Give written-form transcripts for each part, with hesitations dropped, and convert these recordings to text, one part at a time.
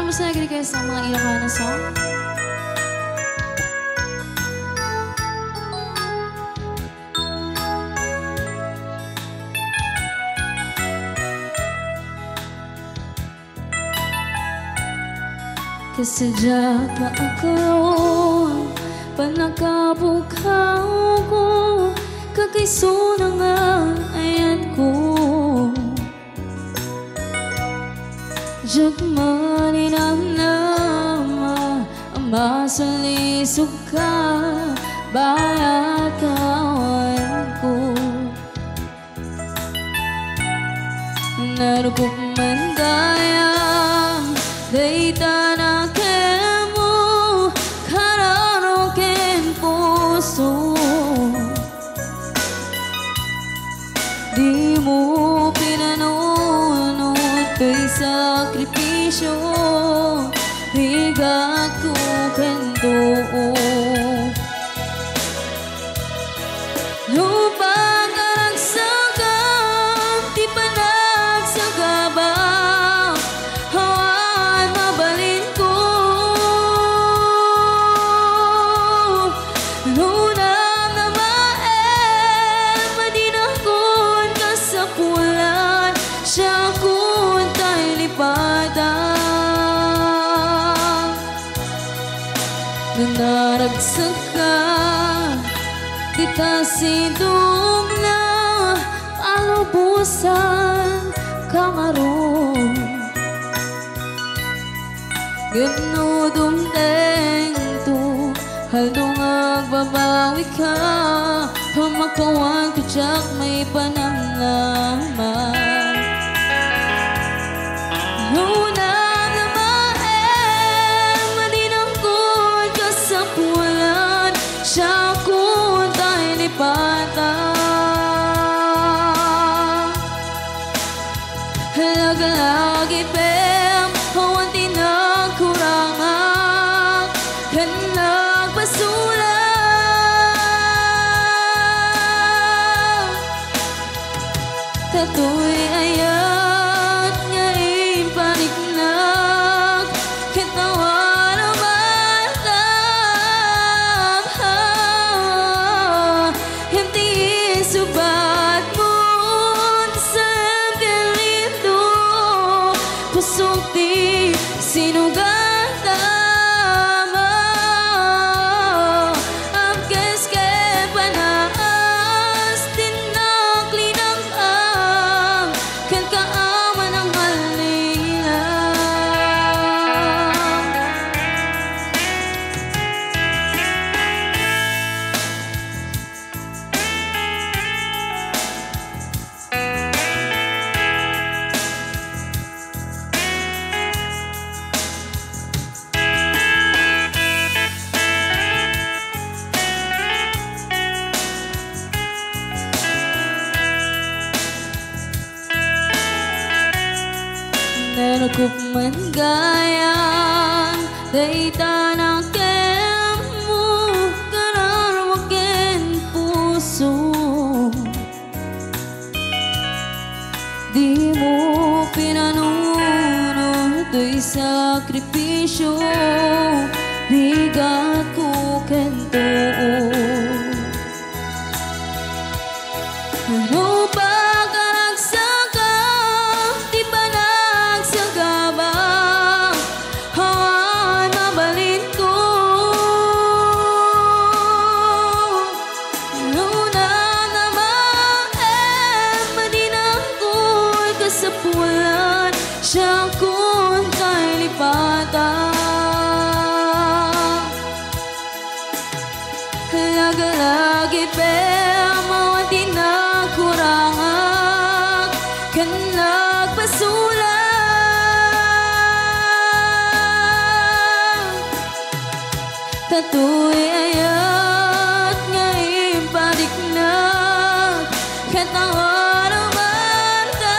Kamusta na kayo sa mga Ilocano song? Kasadya pa ako, panakabukaw ko, kakaiso na nga ayat ko. Diyak maninang nama, ang masalisog ka, bayat kawan ko. Narupok man kaya, dayta na kemo, kararoken puso. Di mo pinanunod kay sakripisyo, higat ko kanto. Lupang aragsagam, di pa nagsagabang, hawan mabalin ko. Lunam na maem, madinakon ka sa pulan, siya kun tayo lipatan. Nanaragsak ka, kita sidong na alubusan kamaron. Ganudong tengto, haldong agbabawi ka, pamakawan ko tsak may panamnaman. Lunam na maem, madinangkon ka sa pulan, siya kun tayo lipatan. Lag-lagi pem, hawan tinagkurangan, kan nagpasulan. Tato'y ayat nga ipaniknag, katawan ang matam. Hindi subat mo sa galito, pusong di sinugatan mo. Ang keske-panas, tinaklinang ang kan kaaman ang halilang. Nanukup man gayang, dayta na kemo, kararwaken puso. Di mo pinanunod to'y sakripisyo, higat ko kanto. Ano ba karagsagam, di pa nagsagabang, hawan mabalin ko. Lunam na maem, madinangkon ka sa pulan, siya kun tayo lipatan. Lag-lagi pem, hawan tinagkurangan, kan nagpasulan. Tato'y ayat nga ipaniknag, katawan ang matam.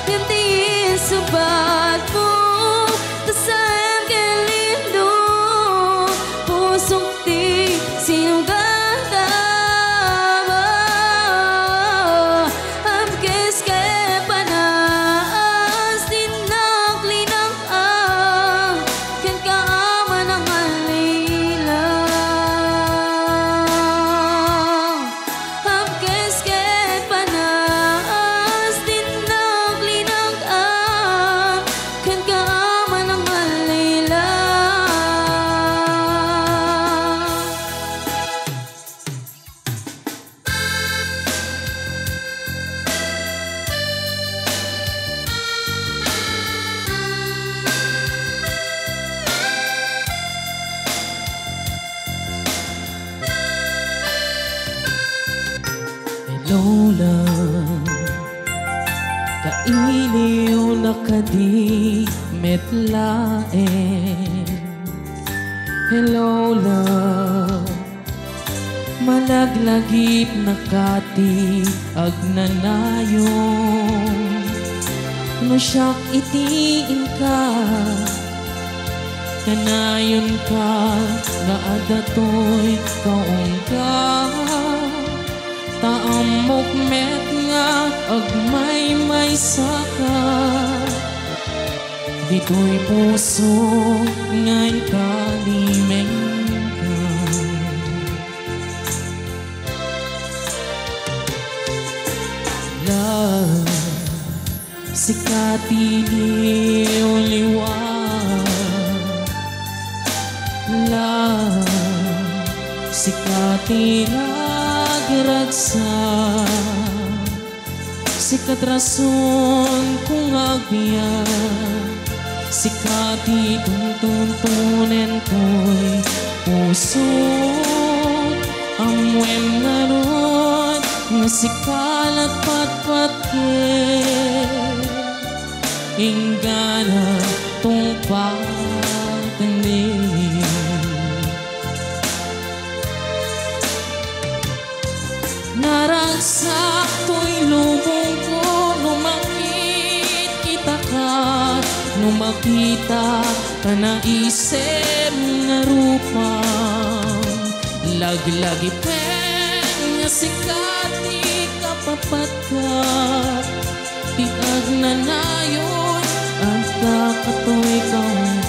Hindi subat mo sa galindo, pusong di sinugatan mo. Ang keske-panas, Lola, kailiw na kadi metlaen. Hello, love, malaglagip na kati agnanayon. No siyak itiin ka, kanayon ka, nga adatoy kaong ka. Taamok met nga agmay-may saka. Dito'y puso nga'y kalimeng ka. Love, sikatiliw liwan. Love, sikatilag ragsa. Sikat rason kung agbiyan. Sikati tuntunen ko'y puso. Ang wem nga ron nga sikalat patpatke. Ingana tong pagtanim. Naragsak to'y lubong ko, lumakit kita ka. Nung makita ka na isip nga rupang laglagi pen nga sikati kapapat ka. Tiag na nayon at kakatoy kaunggan.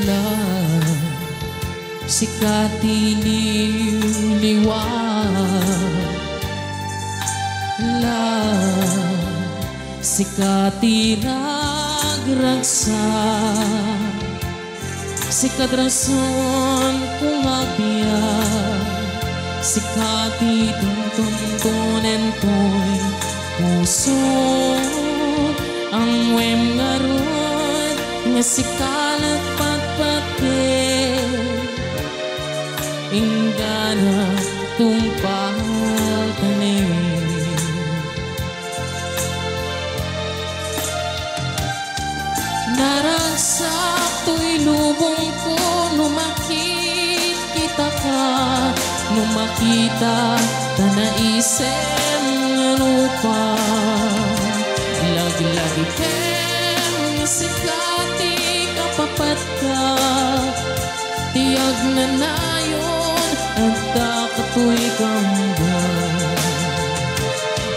Love, sikatiliw liwan. Love, sikatirag ragsa. Sikat rason kung agbiyan. Sikati tuntunen ko'y puso. Ang wem nga ron nga sikalat patpate. Ingana tumpal tanim. Naragsak to'y lubong ko, lumakit kita ka. Nung makita ka na isem nga lupa. Laglagi pen sikati kapapat ka. Tiag na nayon at kakatoy kaunggan.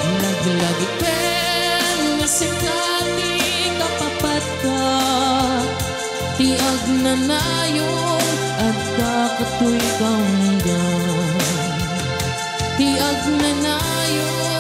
Laglagi pen sikati kapapat ka. Tiag na nayon at kakatoy kaunggan. Tiag na nayon